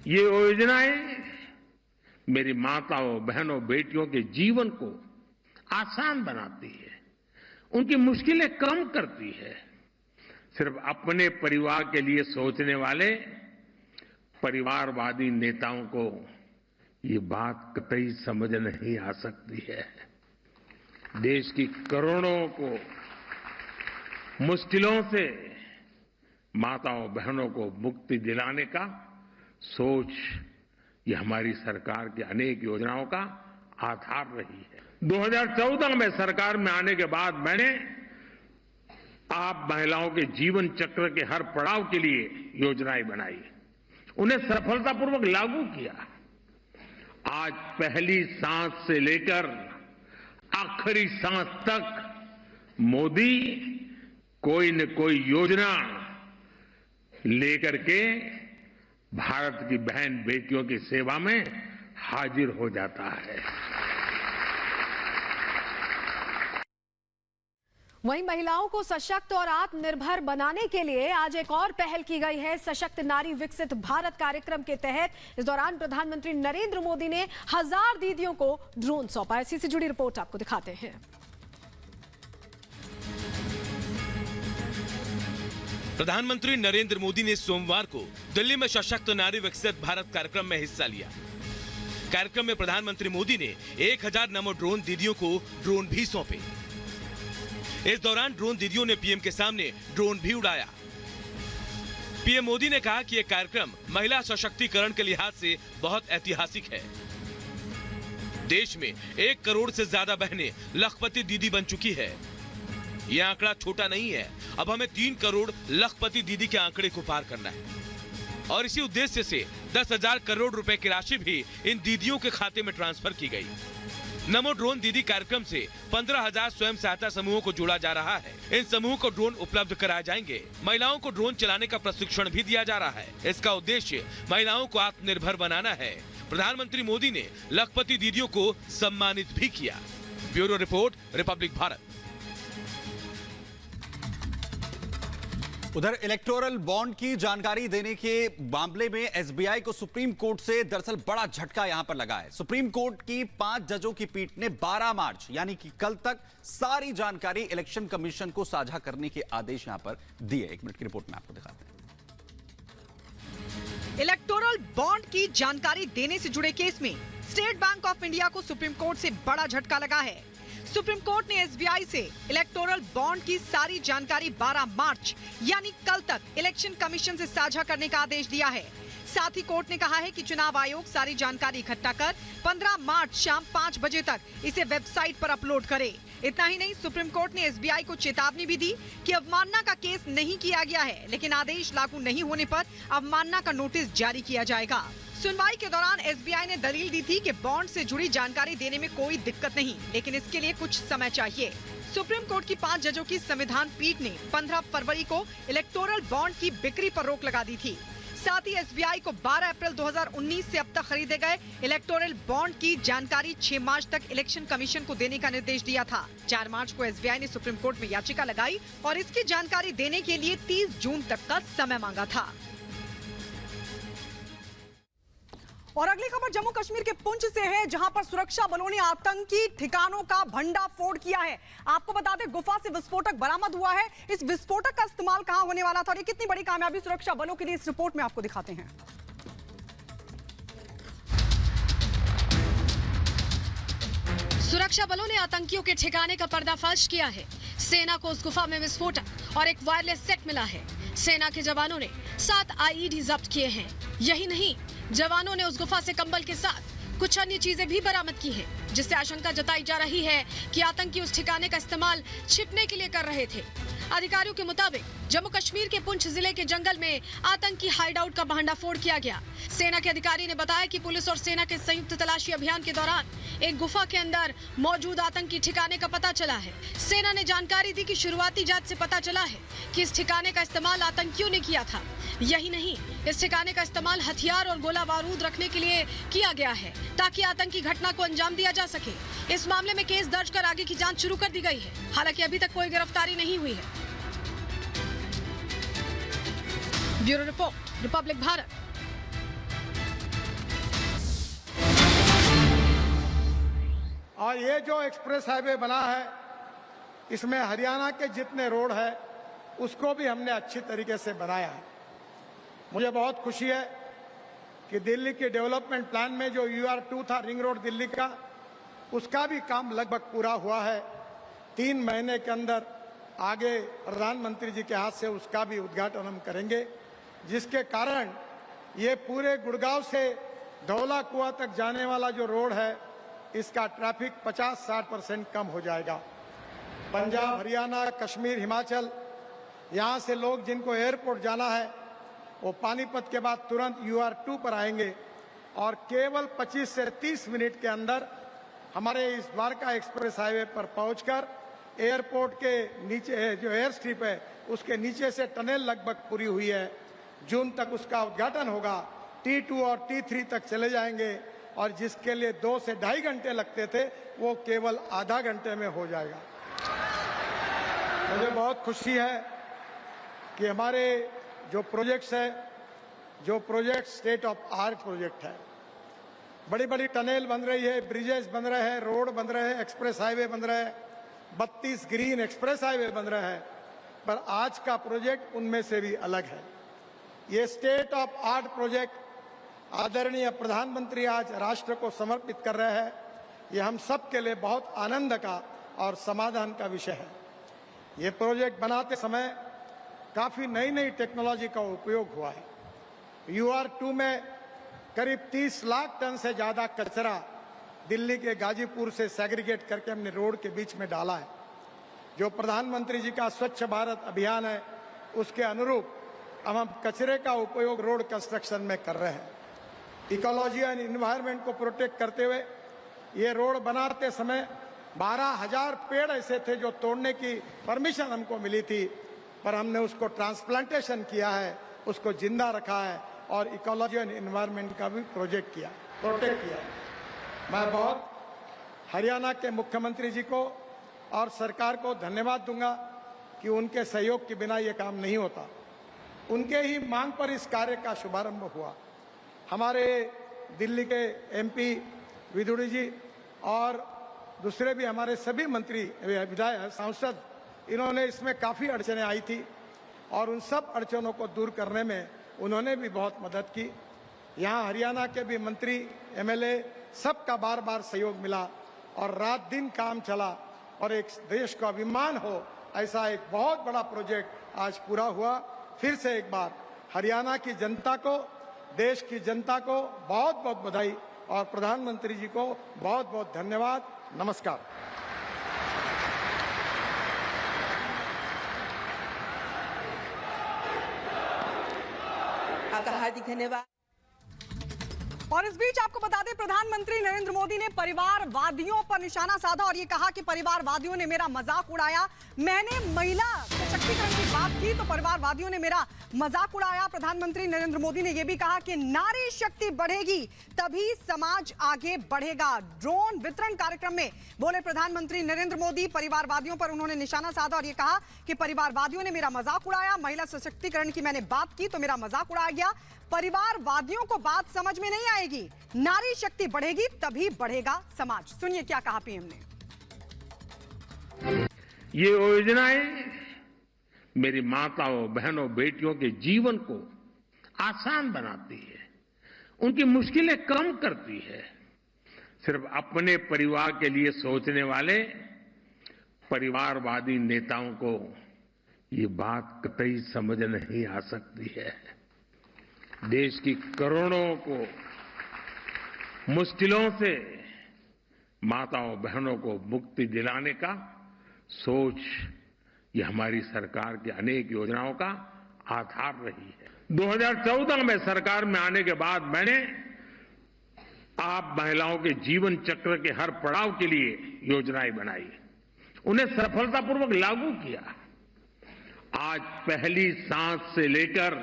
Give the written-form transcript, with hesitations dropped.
ये योजनाएं मेरी माताओं, बहनों, बेटियों के जीवन को आसान बनाती है, उनकी मुश्किलें कम करती है। सिर्फ अपने परिवार के लिए सोचने वाले परिवारवादी नेताओं को ये बात कतई समझ नहीं आ सकती है। देश की करोड़ों को मुश्किलों से माताओं, बहनों को मुक्ति दिलाने का सोच ये हमारी सरकार की अनेक योजनाओं का आधार रही है। 2014 में सरकार में आने के बाद मैंने आप महिलाओं के जीवन चक्र के हर पड़ाव के लिए योजनाएं बनाई, उन्हें सफलतापूर्वक लागू किया। आज पहली सांस से लेकर आखिरी सांस तक मोदी कोई न कोई योजना लेकर के भारत की बहन बेटियों की सेवा में हाजिर हो जाता है। वहीं महिलाओं को सशक्त और आत्मनिर्भर बनाने के लिए आज एक और पहल की गई है। सशक्त नारी विकसित भारत कार्यक्रम के तहत इस दौरान प्रधानमंत्री नरेंद्र मोदी ने 1000 दीदियों को ड्रोन सौंपा। इसी से जुड़ी रिपोर्ट आपको दिखाते हैं। प्रधानमंत्री नरेंद्र मोदी ने सोमवार को दिल्ली में सशक्त नारी विकसित भारत कार्यक्रम में हिस्सा लिया। कार्यक्रम में प्रधानमंत्री मोदी ने 1000 नमो ड्रोन दीदियों को ड्रोन भी सौंपे। इस दौरान ड्रोन दीदियों ने पीएम के सामने ड्रोन भी उड़ाया। पीएम मोदी ने कहा कि यह कार्यक्रम महिला सशक्तिकरण के लिहाज से बहुत ऐतिहासिक है। देश में 1 करोड़ से ज्यादा बहनें लखपति दीदी बन चुकी है। यह आंकड़ा छोटा नहीं है। अब हमें 3 करोड़ लखपति दीदी के आंकड़े को पार करना है और इसी उद्देश्य से 10,000 करोड़ रुपए की राशि भी इन दीदियों के खाते में ट्रांसफर की गई। नमो ड्रोन दीदी कार्यक्रम से 15,000 स्वयं सहायता समूहों को जोड़ा जा रहा है। इन समूहों को ड्रोन उपलब्ध कराए जाएंगे। महिलाओं को ड्रोन चलाने का प्रशिक्षण भी दिया जा रहा है। इसका उद्देश्य महिलाओं को आत्मनिर्भर बनाना है। प्रधानमंत्री मोदी ने लखपति दीदियों को सम्मानित भी किया। Bureau report, Republic Bharat. उधर इलेक्टोरल बॉन्ड की जानकारी देने के मामले में एसबीआई को सुप्रीम कोर्ट से दरअसल बड़ा झटका यहां पर लगा है। सुप्रीम कोर्ट की 5 जजों की पीठ ने 12 मार्च यानी कि कल तक सारी जानकारी इलेक्शन कमीशन को साझा करने के आदेश यहां पर दिए। 1 मिनट की रिपोर्ट में आपको दिखाते हैं। इलेक्टोरल बॉन्ड की जानकारी देने से जुड़े केस में स्टेट बैंक ऑफ इंडिया को सुप्रीम कोर्ट से बड़ा झटका लगा है। सुप्रीम कोर्ट ने एसबीआई से इलेक्टोरल बॉन्ड की सारी जानकारी 12 मार्च यानी कल तक इलेक्शन कमीशन से साझा करने का आदेश दिया है। साथ ही कोर्ट ने कहा है कि चुनाव आयोग सारी जानकारी इकट्ठा कर 15 मार्च शाम 5 बजे तक इसे वेबसाइट पर अपलोड करे। इतना ही नहीं, सुप्रीम कोर्ट ने एसबीआई को चेतावनी भी दी कि अवमानना का केस नहीं किया गया है, लेकिन आदेश लागू नहीं होने पर अवमानना का नोटिस जारी किया जाएगा। सुनवाई के दौरान एसबीआई ने दलील दी थी कि बॉन्ड से जुड़ी जानकारी देने में कोई दिक्कत नहीं, लेकिन इसके लिए कुछ समय चाहिए। सुप्रीम कोर्ट की 5 जजों की संविधान पीठ ने 15 फरवरी को इलेक्टोरल बॉन्ड की बिक्री पर रोक लगा दी थी। साथ ही एसबीआई को 12 अप्रैल 2019 से अब तक खरीदे गए इलेक्टोरल बॉन्ड की जानकारी 6 मार्च तक इलेक्शन कमीशन को देने का निर्देश दिया था। 4 मार्च को एसबीआई ने सुप्रीम कोर्ट में याचिका लगाई और इसकी जानकारी देने के लिए 30 जून तक का समय मांगा था। और अगली खबर जम्मू कश्मीर के पुंछ से है, जहां पर सुरक्षा बलों ने आतंकी ठिकानों का भंडाफोड़ किया है। आपको बता दें, गुफा से विस्फोटक बरामद हुआ है। इस विस्फोटक का इस्तेमाल कहां होने वाला था और ये कितनी बड़ी कामयाबी सुरक्षा बलों के लिए, इस रिपोर्ट में आपको दिखाते हैं। सुरक्षा बलों ने आतंकियों के ठिकाने का पर्दाफाश किया है। सेना को उस गुफा में विस्फोटक और एक वायरलेस सेट मिला है। सेना के जवानों ने 7 आईईडी जब्त किए हैं। यही नहीं, जवानों ने उस गुफा से कंबल के साथ कुछ अन्य चीजें भी बरामद की हैं, जिससे आशंका जताई जा रही है कि आतंकी उस ठिकाने का इस्तेमाल छिपने के लिए कर रहे थे। अधिकारियों के मुताबिक जम्मू कश्मीर के पुंछ जिले के जंगल में आतंकी हाइडआउट का भंडाफोड़ किया गया। सेना के अधिकारी ने बताया कि पुलिस और सेना के संयुक्त तलाशी अभियान के दौरान एक गुफा के अंदर मौजूद आतंकी ठिकाने का पता चला है। सेना ने जानकारी दी कि शुरुआती जांच से पता चला है कि इस ठिकाने का इस्तेमाल आतंकियों ने किया था। यही नहीं, इस ठिकाने का इस्तेमाल हथियार और गोला बारूद रखने के लिए किया गया है, ताकि आतंकी घटना को अंजाम दिया जा सके। इस मामले में केस दर्ज कर आगे की जांच शुरू कर दी गई है। हालांकि अभी तक कोई गिरफ्तारी नहीं हुई है। Bureau report, Republic Bharat. और ये जो एक्सप्रेस हाईवे बना है, इसमें हरियाणा के जितने रोड है उसको भी हमने अच्छी तरीके से बनाया है। मुझे बहुत खुशी है कि दिल्ली के डेवलपमेंट प्लान में जो UR2 था, रिंग रोड दिल्ली का, उसका भी काम लगभग पूरा हुआ है। 3 महीने के अंदर आगे प्रधानमंत्री जी के हाथ से उसका भी उद्घाटन हम करेंगे, जिसके कारण ये पूरे गुड़गांव से धौला कुआं तक जाने वाला जो रोड है, इसका ट्रैफिक 50-60% कम हो जाएगा। पंजाब, हरियाणा, कश्मीर, हिमाचल, यहाँ से लोग जिनको एयरपोर्ट जाना है वो पानीपत के बाद तुरंत UR2 पर आएंगे और केवल 25 से 30 मिनट के अंदर हमारे इस द्वारका एक्सप्रेस हाईवे पर पहुंचकर एयरपोर्ट के नीचे जो एयर स्ट्रिप है उसके नीचे से टनल लगभग पूरी हुई है। जून तक उसका उद्घाटन होगा। T2 और T3 तक चले जाएंगे और जिसके लिए 2 से 2.5 घंटे लगते थे वो केवल आधा घंटे में हो जाएगा। मुझे बहुत खुशी है कि हमारे जो प्रोजेक्ट्स है, जो project state of art project है, बड़ी बड़ी टनल बन रही है, ब्रिजेस बन रहे हैं, रोड बन रहे हैं, एक्सप्रेस हाईवे बन रहे हैं, 32 ग्रीन एक्सप्रेस हाईवे बन रहे हैं, पर आज का प्रोजेक्ट उनमें से भी अलग है। ये स्टेट ऑफ आर्ट प्रोजेक्ट आदरणीय प्रधानमंत्री आज राष्ट्र को समर्पित कर रहे हैं। ये हम सब के लिए बहुत आनंद का और समाधान का विषय है। ये प्रोजेक्ट बनाते समय काफी नई नई टेक्नोलॉजी का उपयोग हुआ है। UR2 में करीब 30 लाख टन से ज्यादा कचरा दिल्ली के गाजीपुर से सेग्रीगेट करके हमने रोड के बीच में डाला है। जो प्रधानमंत्री जी का स्वच्छ भारत अभियान है उसके अनुरूप अब हम कचरे का उपयोग रोड कंस्ट्रक्शन में कर रहे हैं। इकोलॉजी एंड इन्वायरमेंट को प्रोटेक्ट करते हुए ये रोड बनाते समय 12,000 पेड़ ऐसे थे जो तोड़ने की परमिशन हमको मिली थी, पर हमने उसको ट्रांसप्लांटेशन किया है, उसको जिंदा रखा है और इकोलॉजी एंड इन्वायरमेंट का भी प्रोटेक्ट किया। मैं बहुत हरियाणा के मुख्यमंत्री जी को और सरकार को धन्यवाद दूंगा कि उनके सहयोग के बिना ये काम नहीं होता। उनके ही मांग पर इस कार्य का शुभारंभ हुआ। हमारे दिल्ली के MP विदुड़ी जी और दूसरे भी हमारे सभी मंत्री, विधायक, सांसद, इन्होंने इसमें काफी अड़चनें आई थी और उन सब अड़चनों को दूर करने में उन्होंने भी बहुत मदद की। यहाँ हरियाणा के भी मंत्री, MLA, सबका बार बार सहयोग मिला और रात दिन काम चला और एक देश का अभिमान हो ऐसा एक बहुत बड़ा प्रोजेक्ट आज पूरा हुआ। फिर से एक बार हरियाणा की जनता को, देश की जनता को बहुत बहुत बधाई और प्रधानमंत्री जी को बहुत बहुत धन्यवाद। नमस्कार। आपका हार्दिक धन्यवाद। और इस बीच आपको बता दें, प्रधानमंत्री नरेंद्र मोदी ने परिवारवादियों पर निशाना साधा और ये कहा कि परिवारवादियों ने मेरा मजाक उड़ाया। मैंने महिला सशक्तिकरण की बात की तो परिवारवादियों ने मेरा मजाक उड़ाया। प्रधानमंत्री नरेंद्र मोदी ने यह भी कहा कि नारी शक्ति बढ़ेगी तभी समाज आगे बढ़ेगा। ड्रोन वितरण कार्यक्रम में बोले प्रधानमंत्री नरेंद्र मोदी, परिवारवादियों पर उन्होंने निशाना साधा और ये कहा कि परिवारवादियों ने मेरा मजाक उड़ाया। महिला सशक्तिकरण की मैंने बात की तो मेरा मजाक उड़ाया गया। परिवारवादियों को बात समझ में नहीं आएगी। नारी शक्ति बढ़ेगी तभी बढ़ेगा समाज। सुनिए क्या कहा PM ने। ये योजनाएं मेरी माताओं, बहनों, बेटियों के जीवन को आसान बनाती है, उनकी मुश्किलें कम करती है। सिर्फ अपने परिवार के लिए सोचने वाले परिवारवादी नेताओं को ये बात कतई समझ नहीं आ सकती है। देश की करोड़ों को मुश्किलों से माताओं, बहनों को मुक्ति दिलाने का सोच ये हमारी सरकार की अनेक योजनाओं का आधार रही है। 2014 में सरकार में आने के बाद मैंने आप महिलाओं के जीवन चक्र के हर पड़ाव के लिए योजनाएं बनाई, उन्हें सफलतापूर्वक लागू किया। आज पहली सांस से लेकर